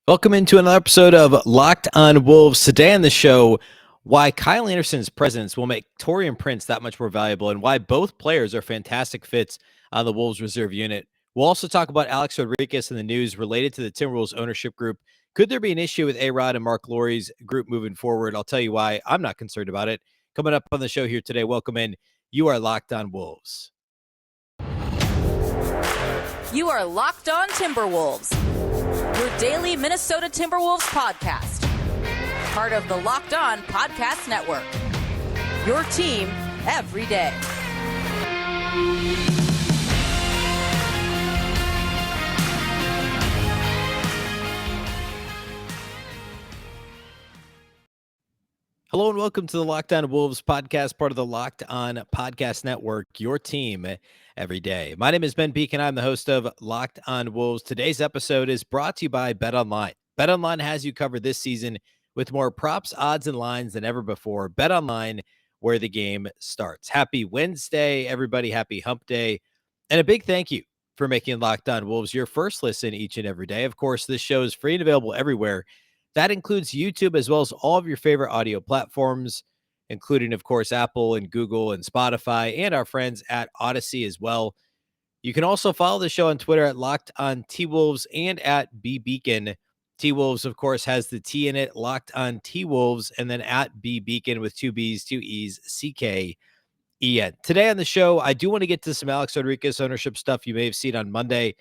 Welcome into another episode of Locked on Wolves. Today on the show, why Kyle Anderson's presence will make Torian Prince that much more valuable and why both players are fantastic fits on the Wolves reserve unit. We'll also talk about Alex Rodriguez and the news related to the Timberwolves ownership group. Could there be an issue with A-Rod and Mark Lowry's group moving forward? I'll tell you why I'm not concerned about it. Coming up on the show here today, welcome in. You are Locked on Wolves. You are Locked on Timberwolves, your daily Minnesota Timberwolves podcast. Part of the Locked On Podcast Network. Your team every day. Hello and welcome to the Locked On Wolves podcast, part of the Locked On Podcast Network, your team every day. My name is Ben Beecken. I'm the host of Locked On Wolves. Today's episode is brought to you by BetOnline. BetOnline has you covered this season with more props, odds, and lines than ever before. BetOnline, where the game starts. Happy Wednesday, everybody. Happy Hump Day. And a big thank you for making Locked On Wolves your first listen each and every day. Of course, this show is free and available everywhere. That includes YouTube as well as all of your favorite audio platforms, including, of course, Apple and Google and Spotify and our friends at Odyssey as well. You can also follow the show on Twitter at Locked On T-Wolves and at Beecken. T-Wolves, of course, has the T in it, Locked On T-Wolves, and then at Beecken with two B's, two E's, C-K-E-N. Today on the show, I do want to get to some Alex Rodriguez ownership stuff you may have seen on Monday.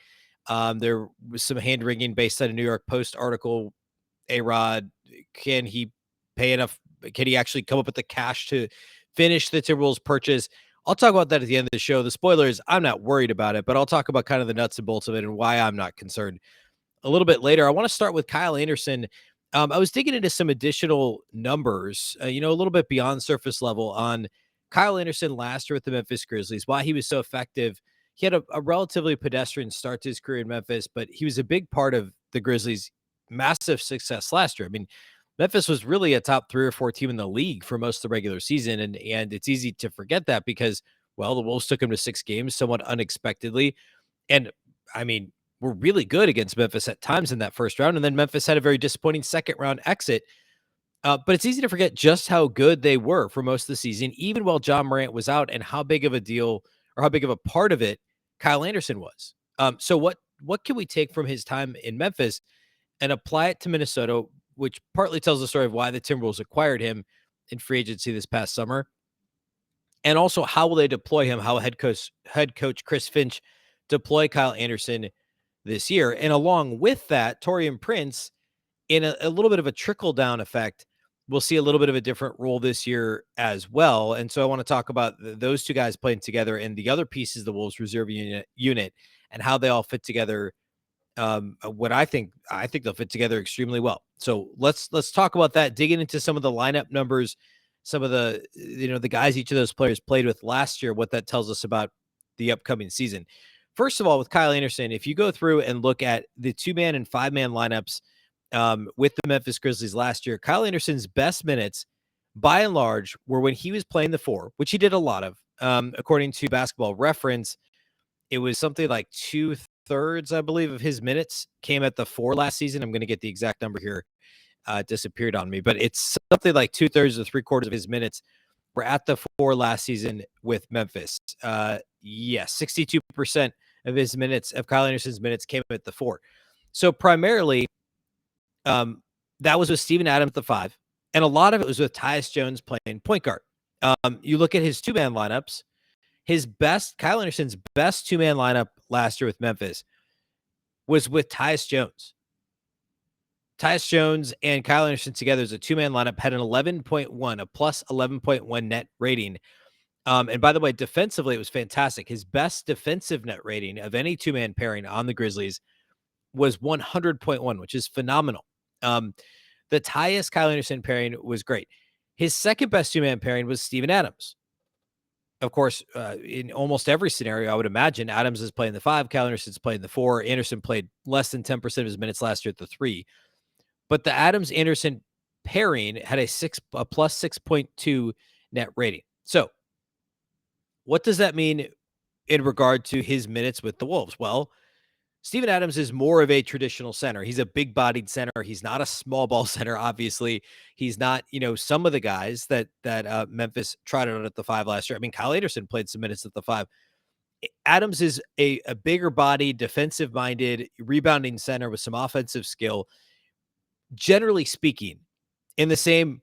There was some hand-wringing based on a New York Post article. A-Rod, can he pay enough? Can he actually come up with the cash to finish the Timberwolves purchase? I'll talk about that at the end of the show. The spoilers, I'm not worried about it, but I'll talk about kind of the nuts and bolts of it and why I'm not concerned a little bit later. I want to start with Kyle Anderson. I was digging into some additional numbers, a little bit beyond surface level on Kyle Anderson last year with the Memphis Grizzlies, why he was so effective. He had a relatively pedestrian start to his career in Memphis, but he was a big part of the Grizzlies' massive success last year. I mean, Memphis was really a top 3 or 4 team in the league for most of the regular season. And it's easy to forget that because, well, the Wolves took him to 6 games somewhat unexpectedly. And I mean, we're really good against Memphis at times in that first round. And then Memphis had a very disappointing second round exit. But it's easy to forget just how good they were for most of the season, even while John Morant was out, and how big of a deal or how big of a part of it Kyle Anderson was. So what can we take from his time in Memphis and apply it to Minnesota, which partly tells the story of why the Timberwolves acquired him in free agency this past summer? And also, how will they deploy him? How head coach Chris Finch deploy Kyle Anderson this year? And along with that, Torian Prince, in a little bit of a trickle-down effect, we'll see a little bit of a different role this year as well. And so I want to talk about those two guys playing together and the other pieces of the Wolves reserve unit and how they all fit together. What I think they'll fit together extremely well. So let's talk about that, digging into some of the lineup numbers, some of the, the guys each of those players played with last year, what that tells us about the upcoming season. First of all, with Kyle Anderson, if you go through and look at the 2-man and 5-man lineups with the Memphis Grizzlies last year, Kyle Anderson's best minutes, by and large, were when he was playing the 4, which he did a lot of. According to Basketball Reference, it was something like 2/3, I believe, of his minutes came at the 4 last season. I'm going to get the exact number here. It disappeared on me, but it's something like 2/3 or 3/4 of his minutes were at the 4 last season with Memphis. 62% of his minutes, of Kyle Anderson's minutes, came at the 4. So primarily, that was with Steven Adams at the 5, and a lot of it was with Tyus Jones playing point guard. You look at his 2-man lineups. Kyle Anderson's best 2-man lineup last year with Memphis was with Tyus Jones. Tyus Jones and Kyle Anderson together as a 2-man lineup had an 11.1, a plus 11.1 net rating. And by the way, defensively, it was fantastic. His best defensive net rating of any 2-man pairing on the Grizzlies was 100.1, which is phenomenal. The Tyus Kyle Anderson pairing was great. His second best 2-man pairing was Steven Adams. Of course, in almost every scenario, I would imagine Adams is playing the 5, Kyle Anderson's playing the 4. Anderson played less than 10% of his minutes last year at the 3. But the Adams-Anderson pairing had a plus 6.2 net rating. So what does that mean in regard to his minutes with the Wolves? Well, Steven Adams is more of a traditional center. He's a big-bodied center. He's not a small ball center, obviously. He's not, some of the guys that Memphis tried out at the 5 last year. I mean, Kyle Anderson played some minutes at the 5. Adams is a bigger body, defensive-minded, rebounding center with some offensive skill. Generally speaking, in the same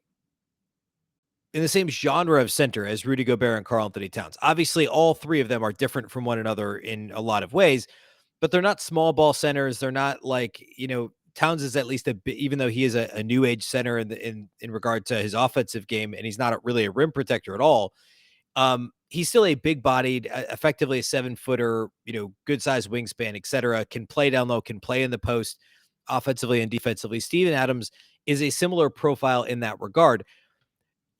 genre of center as Rudy Gobert and Karl-Anthony Towns. Obviously, all three of them are different from one another in a lot of ways, but they're not small ball centers. They're not like, Towns is at least even though he is a new age center in regard to his offensive game, and he's not really a rim protector at all. He's still a big bodied, effectively a 7-footer, good size wingspan, etc. Can play down low, can play in the post offensively and defensively. Steven Adams is a similar profile in that regard.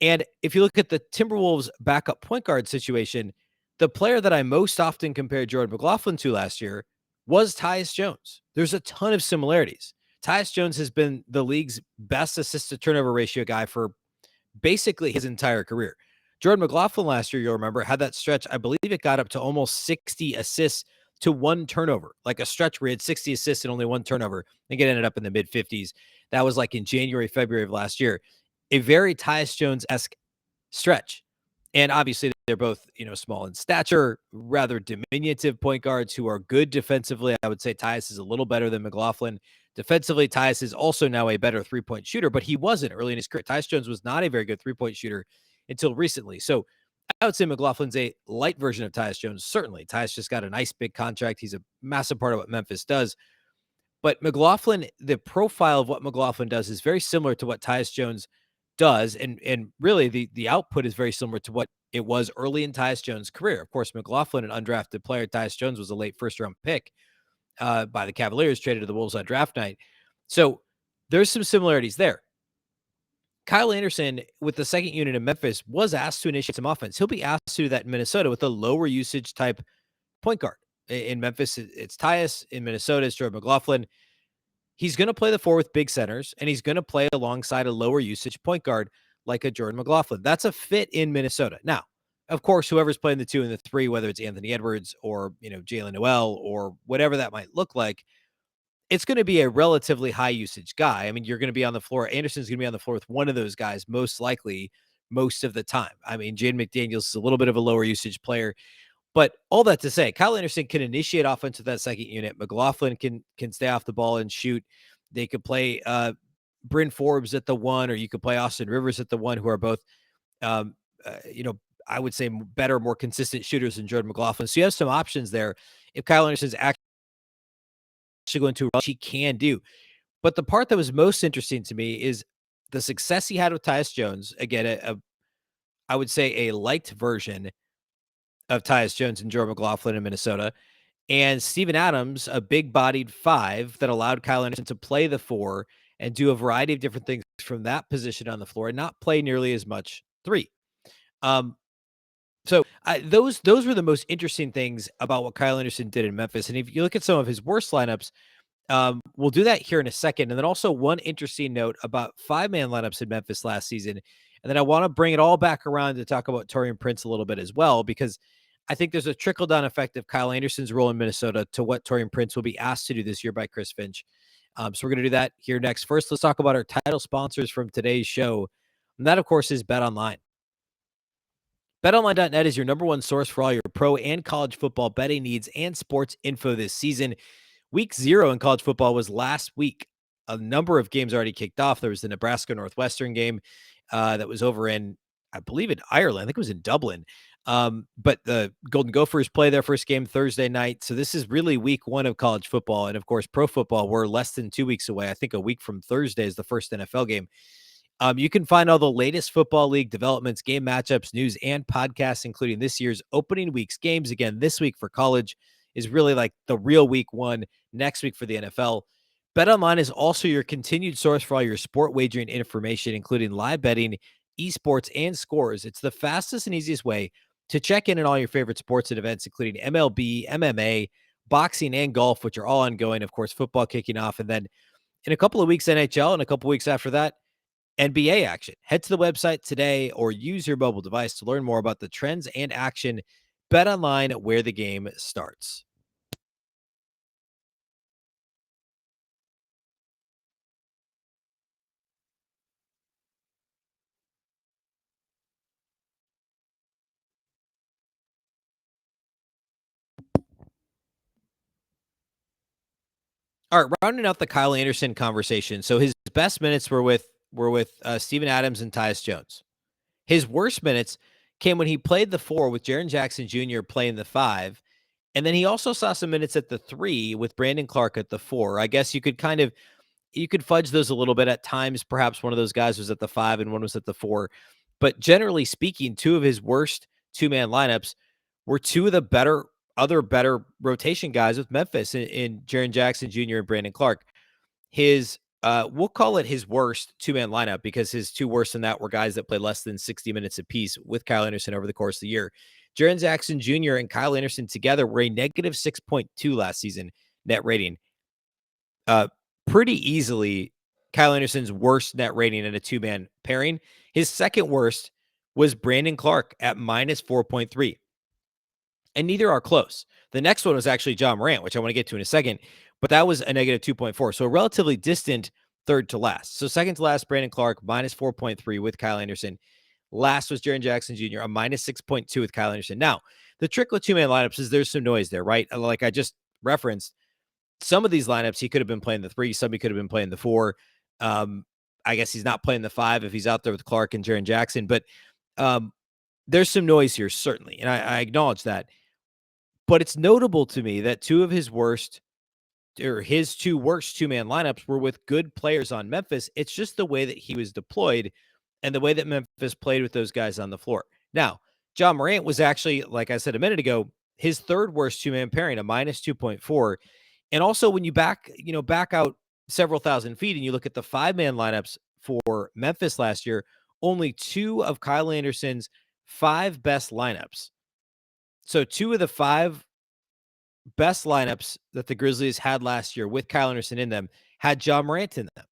And if you look at the Timberwolves backup point guard situation, the player that I most often compared Jordan McLaughlin to last year was Tyus Jones. There's a ton of similarities. Tyus Jones has been the league's best assist to turnover ratio guy for basically his entire career. Jordan McLaughlin last year, you'll remember, had that stretch. I believe it got up to almost 60 assists to 1 turnover, like a stretch where he had 60 assists and only 1 turnover. I think it ended up in the mid 50s. That was like in January, February of last year. A very Tyus Jones-esque stretch. And obviously they're both, small in stature, rather diminutive point guards who are good defensively. I would say Tyus is a little better than McLaughlin. Defensively, Tyus is also now a better 3-point shooter, but he wasn't early in his career. Tyus Jones was not a very good 3-point shooter until recently. So I would say McLaughlin's a light version of Tyus Jones. Certainly, Tyus just got a nice big contract. He's a massive part of what Memphis does. But McLaughlin, the profile of what McLaughlin does is very similar to what Tyus Jones does. And really the output is very similar to what it was early in Tyus Jones' career. Of course, McLaughlin, an undrafted player. Tyus Jones was a late first-round pick by the Cavaliers, traded to the Wolves on draft night. So there's some similarities there. Kyle Anderson, with the second unit in Memphis, was asked to initiate some offense. He'll be asked to do that in Minnesota with a lower usage type point guard. In Memphis, it's Tyus. In Minnesota, it's Jordan McLaughlin. He's going to play the 4 with big centers, and he's going to play alongside a lower usage point guard like a Jordan McLaughlin. That's a fit in Minnesota. Now, of course, whoever's playing the 2 and the 3, whether it's Anthony Edwards or, Jalen Noel or whatever that might look like, it's going to be a relatively high usage guy. I mean, you're going to be on the floor. Anderson's going to be on the floor with one of those guys, most likely most of the time. I mean, Jaden McDaniels is a little bit of a lower usage player. But all that to say, Kyle Anderson can initiate offense with that second unit. McLaughlin can stay off the ball and shoot. They could play Bryn Forbes at the 1, or you could play Austin Rivers at the 1, who are both, I would say better, more consistent shooters than Jordan McLaughlin. So you have some options there. If Kyle Anderson's actually going to, he can do. But the part that was most interesting to me is the success he had with Tyus Jones. Again, I would say a light version of Tyus Jones and Jordan McLaughlin in Minnesota, and Steven Adams, a big-bodied 5 that allowed Kyle Anderson to play the 4 and do a variety of different things from that position on the floor and not play nearly as much 3. So those were the most interesting things about what Kyle Anderson did in Memphis. And if you look at some of his worst lineups, we'll do that here in a second. And then also one interesting note about 5-man lineups in Memphis last season. And then I want to bring it all back around to talk about Torian Prince a little bit as well, because I think there's a trickle-down effect of Kyle Anderson's role in Minnesota to what Torian Prince will be asked to do this year by Chris Finch. So we're going to do that here next. First, let's talk about our title sponsors from today's show. And that, of course, is BetOnline. BetOnline.net is your number one source for all your pro and college football betting needs and sports info this season. Week 0 in college football was last week. A number of games already kicked off. There was the Nebraska-Northwestern game that was over in, I believe, in Ireland. I think it was in Dublin. But the Golden Gophers play their first game Thursday night. So this is really week 1 of college football. And of course, pro football, we're less than 2 weeks away. I think a week from Thursday is the first NFL game. You can find all the latest football league developments, game matchups, news, and podcasts, including this year's opening week's games. Again, this week for college is really like the real week 1, next week for the NFL. BetOnline is also your continued source for all your sport wagering information, including live betting, esports, and scores. It's the fastest and easiest way to check in on all your favorite sports and events, including MLB, MMA, boxing, and golf, which are all ongoing. Of course, football kicking off. And then in a couple of weeks, NHL, and a couple of weeks after that, NBA action. Head to the website today or use your mobile device to learn more about the trends and action. BetOnline, where the game starts. All right, rounding out the Kyle Anderson conversation. So his best minutes were with Steven Adams and Tyus Jones. His worst minutes came when he played the 4 with Jaren Jackson Jr. playing the 5. And then he also saw some minutes at the 3 with Brandon Clark at the 4. I guess you could fudge those a little bit at times. Perhaps one of those guys was at the 5 and one was at the 4. But generally speaking, two of his worst two-man lineups were two of the better rotation guys with Memphis in Jaren Jackson Jr. and Brandon Clark. His we'll call it his worst two-man lineup because his two worst than that were guys that played less than 60 minutes apiece with Kyle Anderson over the course of the year. Jaren Jackson Jr. and Kyle Anderson together were a negative 6.2 last season net rating. Pretty easily Kyle Anderson's worst net rating in a two-man pairing. His second worst was Brandon Clark at minus 4.3. And neither are close. The next one was actually John Morant, which I want to get to in a second, but that was a negative 2.4. So a relatively distant third to last. So second to last, Brandon Clark, minus 4.3 with Kyle Anderson. Last was Jaren Jackson Jr., a minus 6.2 with Kyle Anderson. Now, the trick with two-man lineups is there's some noise there, right? Like I just referenced, some of these lineups, he could have been playing the 3, some he could have been playing the 4. I guess he's not playing the 5 if he's out there with Clark and Jaren Jackson, but there's some noise here, certainly, and I acknowledge that. But it's notable to me that his two worst two-man lineups were with good players on Memphis. It's just the way that he was deployed and the way that Memphis played with those guys on the floor. Now, John Morant was actually, like I said a minute ago, his third worst two-man pairing, a minus 2.4. And also when you back out several thousand feet and you look at the 5-man lineups for Memphis last year, only 2 of Kyle Anderson's 5 best lineups. So 2 of the 5 best lineups that the Grizzlies had last year with Kyle Anderson in them had John Morant in them.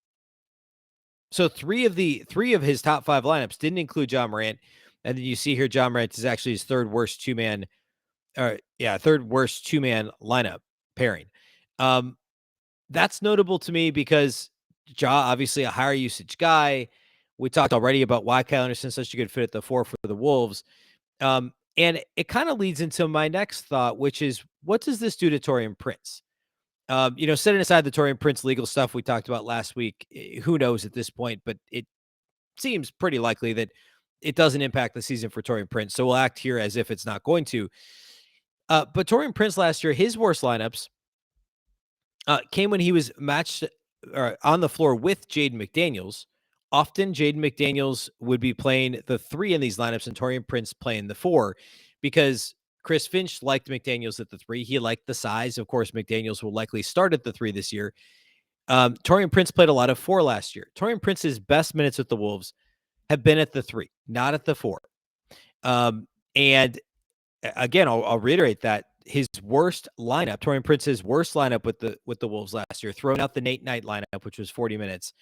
So 3 of his top 5 lineups didn't include John Morant. And then you see here, John Morant is actually his third worst two-man lineup pairing. That's notable to me because Ja, obviously a higher usage guy. We talked already about why Kyle Anderson is such a good fit at the 4 for the Wolves. And it kind of leads into my next thought, which is, what does this do to Torian Prince? Setting aside the Torian Prince legal stuff we talked about last week, who knows at this point, but it seems pretty likely that it doesn't impact the season for Torian Prince. So we'll act here as if it's not going to. But Torian Prince last year, his worst lineups came when he was matched on the floor with Jaden McDaniels. Often Jaden McDaniels would be playing the 3 in these lineups and Torian Prince playing the 4 because Chris Finch liked McDaniels at the 3. He liked the size. Of course, McDaniels will likely start at the 3 this year. Torian Prince played a lot of 4 last year. Torian Prince's best minutes with the Wolves have been at the 3, not at the 4. And again, I'll reiterate that his worst lineup, Torian Prince's worst lineup with the Wolves last year, throwing out the Nate Knight lineup, which was 40 minutes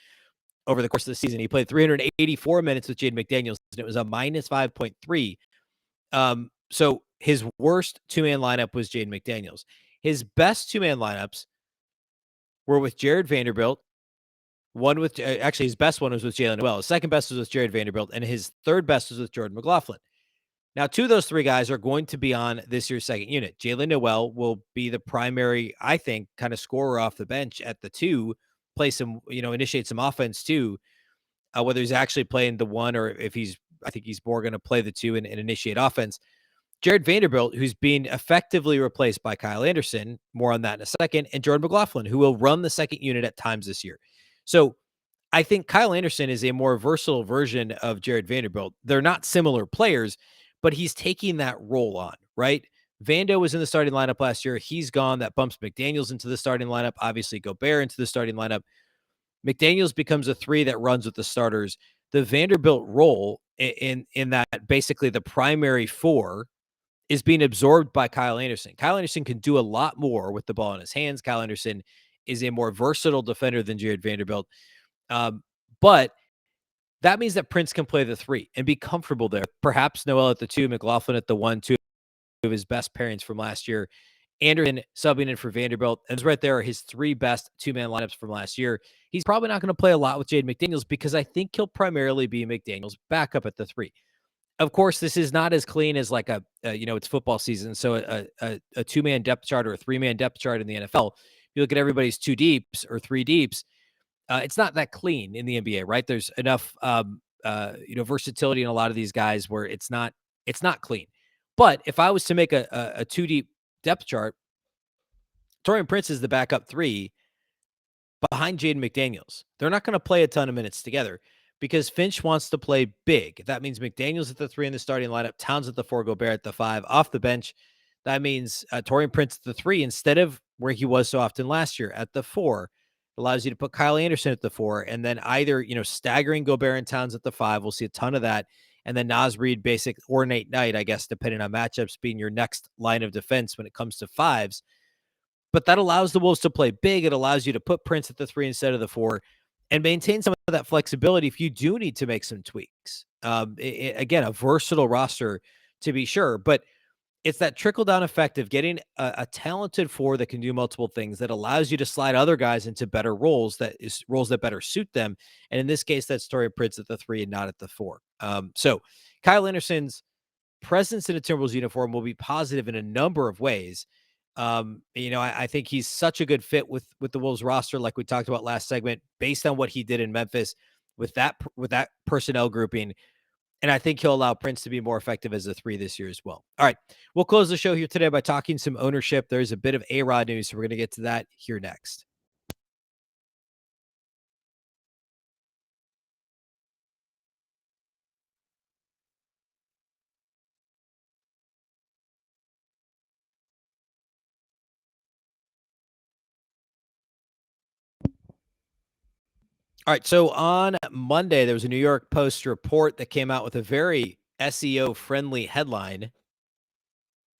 over the course of the season. He played 384 minutes with Jaden McDaniels, and it was a minus 5.3. So his worst two-man lineup was Jaden McDaniels. His best two-man lineups were with Jared Vanderbilt. His best one was with Jalen Noel. His second best was with Jared Vanderbilt, and his third best was with Jordan McLaughlin. Now, 2 of those 3 guys are going to be on this year's second unit. Jalen Noel will be the primary, I think, kind of scorer off the bench at the 2, play some, initiate some offense too. Whether he's actually playing the 1 or if I think he's more going to play the 2 and initiate offense. Jared Vanderbilt, who's being effectively replaced by Kyle Anderson, more on that in a second, and Jordan McLaughlin, who will run the second unit at times this year. So I think Kyle Anderson is a more versatile version of Jared Vanderbilt. They're not similar players, but he's taking that role on, right? Vando was in the starting lineup last year. He's gone. That bumps McDaniels into the starting lineup. Obviously, Gobert into the starting lineup. McDaniels becomes a 3 that runs with the starters. The Vanderbilt role in that basically the primary 4 is being absorbed by Kyle Anderson. Kyle Anderson can do a lot more with the ball in his hands. Kyle Anderson is a more versatile defender than Jared Vanderbilt. But that means that Prince can play the 3 and be comfortable there. Perhaps Noel at the 2, McLaughlin at the 1, 2 of his best pairings from last year. Anderson subbing in for Vanderbilt. And right there are his 3 best two-man lineups from last year. He's probably not going to play a lot with Jaden McDaniels because I think he'll primarily be McDaniels backup at the 3. Of course, this is not as clean as it's football season. So a 2-man depth chart or a 3-man depth chart in the NFL you look at everybody's two deeps or three deeps, it's not that clean in the NBA, right? There's enough, versatility in a lot of these guys where it's not clean. But if I was to make a two deep depth chart, Torian Prince is the backup three behind Jaden McDaniels. They're not going to play a ton of minutes together because Finch wants to play big. That means McDaniels at the three in the starting lineup, Towns at the four, Gobert at the five. Off the bench, that means Torian Prince at the three instead of where he was so often last year at the four. Allows you to put Kyle Anderson at the four, and then either, staggering Gobert and Towns at the five. We'll see a ton of that. And then Naz Reid, basic, or Nate Knight, I guess, depending on matchups, being your next line of defense when it comes to fives. But that allows the Wolves to play big. It allows you to put Prince at the three instead of the four and maintain some of that flexibility if you do need to make some tweaks. Again, a versatile roster to be sure, but it's that trickle-down effect of getting a talented four that can do multiple things that allows you to slide other guys into better roles that better suit them. And in this case, that's Torian Prince at the three and not at the four. So Kyle Anderson's presence in a Timberwolves uniform will be positive in a number of ways. I think he's such a good fit with the Wolves roster, like we talked about last segment, based on what he did in Memphis with that personnel grouping. And I think he'll allow Prince to be more effective as a three this year as well. All right, we'll close the show here today by talking some ownership. There's a bit of A-Rod news, so we're going to get to that here next. All right, so on Monday, there was a New York Post report that came out with a very SEO-friendly headline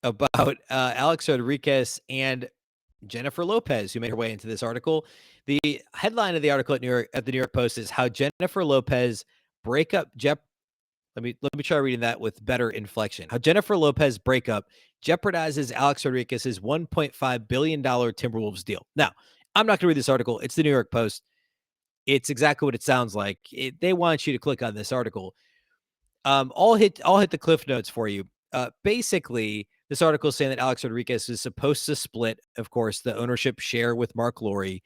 about Alex Rodriguez and Jennifer Lopez, who made her way into this article. The headline of the article at the New York Post is how Jennifer Lopez breakup let me try reading that with better inflection. How Jennifer Lopez breakup jeopardizes Alex Rodriguez's $1.5 billion Timberwolves deal. Now, I'm not going to read this article. It's the New York Post. It's exactly what it sounds like. They want you to click on this article. I'll hit the cliff notes for you. Basically, this article is saying that Alex Rodriguez is supposed to split, of course, the ownership share with Mark Lowry.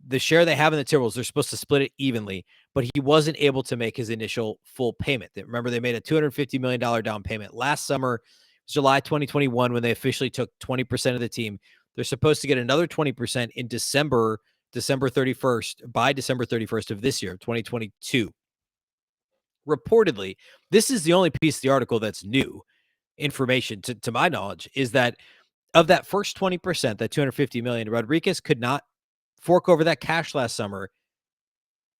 The share they have in the Timberwolves, they're supposed to split it evenly, but he wasn't able to make his initial full payment. Remember, they made a $250 million down payment last summer, July 2021, when they officially took 20% of the team. They're supposed to get another 20% in December 31st, by December 31st of this year, 2022. Reportedly, this is the only piece of the article that's new information to my knowledge, is that of that first 20%, that $250 million, Rodriguez could not fork over that cash last summer.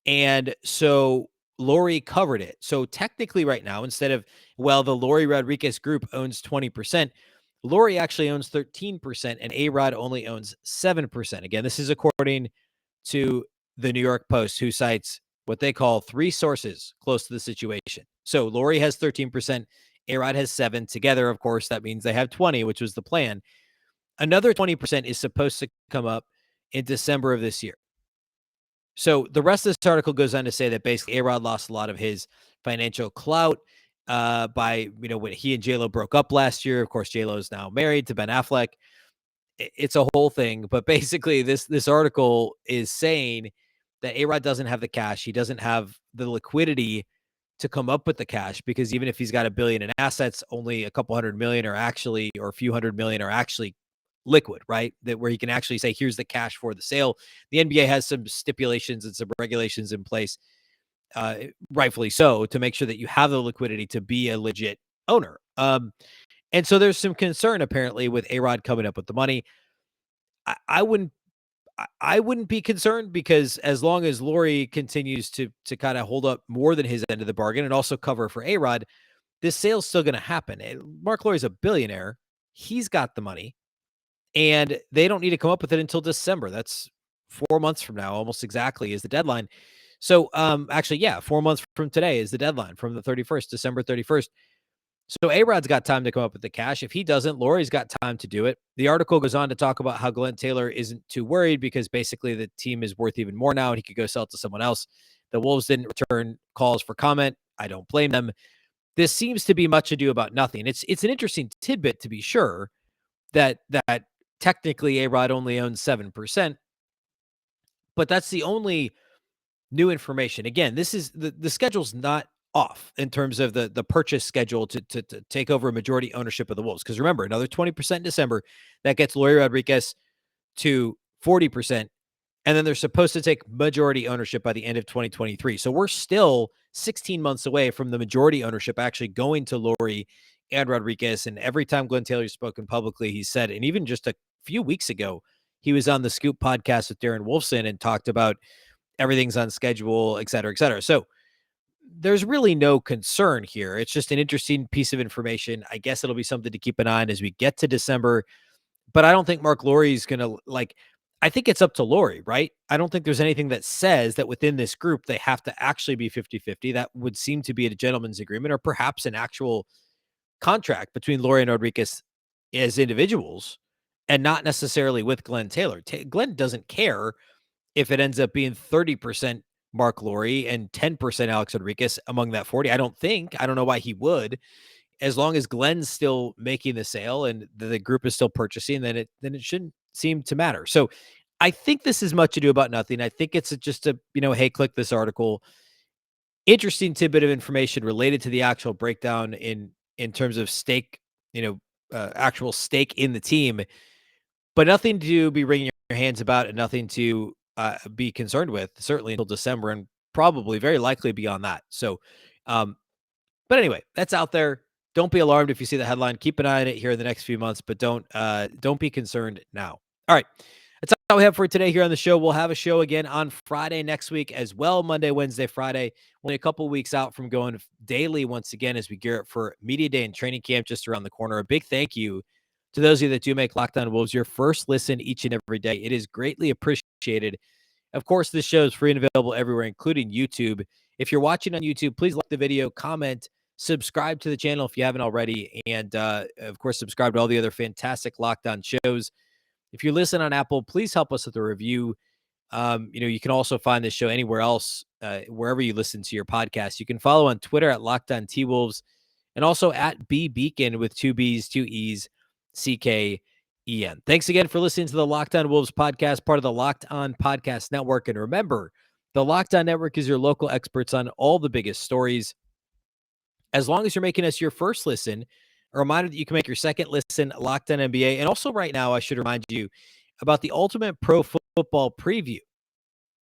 And so Lowry covered it. So technically right now, instead of, the Lowry Rodriguez group owns 20%, Lowry actually owns 13% and A-Rod only owns 7%. Again, this is according to the New York Post, who cites what they call three sources close to the situation. So Lowry has 13%, A-Rod has 7%. Together, of course, that means they have 20%, which was the plan. Another 20% is supposed to come up in December of this year. So the rest of this article goes on to say that basically A-Rod lost a lot of his financial clout by, when he and J-Lo broke up last year. Of course, J-Lo is now married to Ben Affleck. It's a whole thing, but basically this article is saying that A-Rod doesn't have the cash. He doesn't have the liquidity to come up with the cash, because even if he's got $1 billion in assets, only a couple hundred million or a few hundred million are actually liquid, right? That where he can actually say, here's the cash for the sale. The NBA has some stipulations and some regulations in place, rightfully so, to make sure that you have the liquidity to be a legit owner. And so there's some concern apparently with A-Rod coming up with the money. I wouldn't be concerned, because as long as Lowry continues to kind of hold up more than his end of the bargain and also cover for A-Rod, this sale's still going to happen. Mark Lowry's a billionaire. He's got the money, and they don't need to come up with it until December. That's 4 months from now, almost exactly, is the deadline. So, 4 months from today is the deadline, from the 31st, December 31st. So A-Rod's got time to come up with the cash. If he doesn't, Lowry's got time to do it. The article goes on to talk about how Glenn Taylor isn't too worried, because basically the team is worth even more now and he could go sell it to someone else. The Wolves didn't return calls for comment. I don't blame them. This seems to be much ado about nothing. It's an interesting tidbit, to be sure, that Technically, A-Rod only owns 7%, but that's the only new information. Again, this is the schedule's not off in terms of the purchase schedule to take over a majority ownership of the Wolves. Because remember, another 20% in December, that gets Lori Rodriguez to 40%. And then they're supposed to take majority ownership by the end of 2023. So we're still 16 months away from the majority ownership actually going to Lori and Rodriguez. And every time Glenn Taylor's spoken publicly, he said, and even just a few weeks ago, he was on the Scoop podcast with Darren Wolfson and talked about everything's on schedule, et cetera, et cetera. So there's really no concern here. It's just an interesting piece of information. I guess it'll be something to keep an eye on as we get to December. But I don't think Mark Lowry's going to I think it's up to Lowry, right? I don't think there's anything that says that within this group, they have to actually be 50-50. That would seem to be a gentleman's agreement or perhaps an actual contract between Lowry and Rodriguez as individuals and not necessarily with Glenn Taylor. Glenn doesn't care if it ends up being 30% Mark Lowry and 10% Alex Rodriguez among that 40. I don't know why he would. As long as Glenn's still making the sale and the group is still purchasing, then it shouldn't seem to matter. So I think this is much ado about nothing. I think it's just a, hey, click this article. Interesting tidbit of information related to the actual breakdown in terms of stake, actual stake in the team, but nothing to be wringing your hands about and nothing to be concerned with, certainly until December and probably very likely beyond that. So, but anyway, that's out there. Don't be alarmed if you see the headline. Keep an eye on it here in the next few months, but don't be concerned now. All right. That's all we have for today here on the show. We'll have a show again on Friday next week as well. Monday, Wednesday, Friday. Only a couple weeks out from going daily once again as we gear up for Media Day and training camp just around the corner. A big thank you to those of you that do make Locked On Wolves your first listen each and every day. It is greatly appreciated. Of course, this show is free and available everywhere, including YouTube. If you're watching on YouTube, please like the video, comment, subscribe to the channel if you haven't already, and of course, subscribe to all the other fantastic Locked On shows. If you listen on Apple, please help us with a review. You can also find this show anywhere else, wherever you listen to your podcast. You can follow on Twitter at Locked On T-Wolves and also at Beecken with 2 B's, 2 E's, CKEN. Thanks again for listening to the Locked On Wolves podcast, part of the Locked On Podcast Network. And remember, the Locked On Network is your local experts on all the biggest stories. As long as you're making us your first listen, a reminder that you can make your second listen Locked On NBA. And also right now, I should remind you about the Ultimate Pro Football Preview.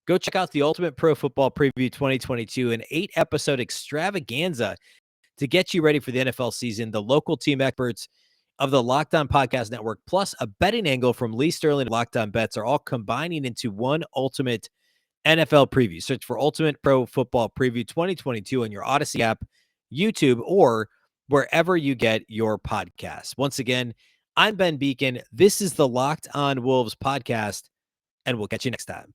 Go check out the Ultimate Pro Football Preview 2022, an 8-episode extravaganza to get you ready for the NFL season. The local team experts of the Locked On Podcast Network, plus a betting angle from Lee Sterling and Locked On Bets are all combining into one ultimate NFL preview. Search for Ultimate Pro Football Preview 2022 on your Odyssey app, YouTube, or wherever you get your podcasts. Once again, I'm Ben Beecken. This is the Locked On Wolves podcast, and we'll catch you next time.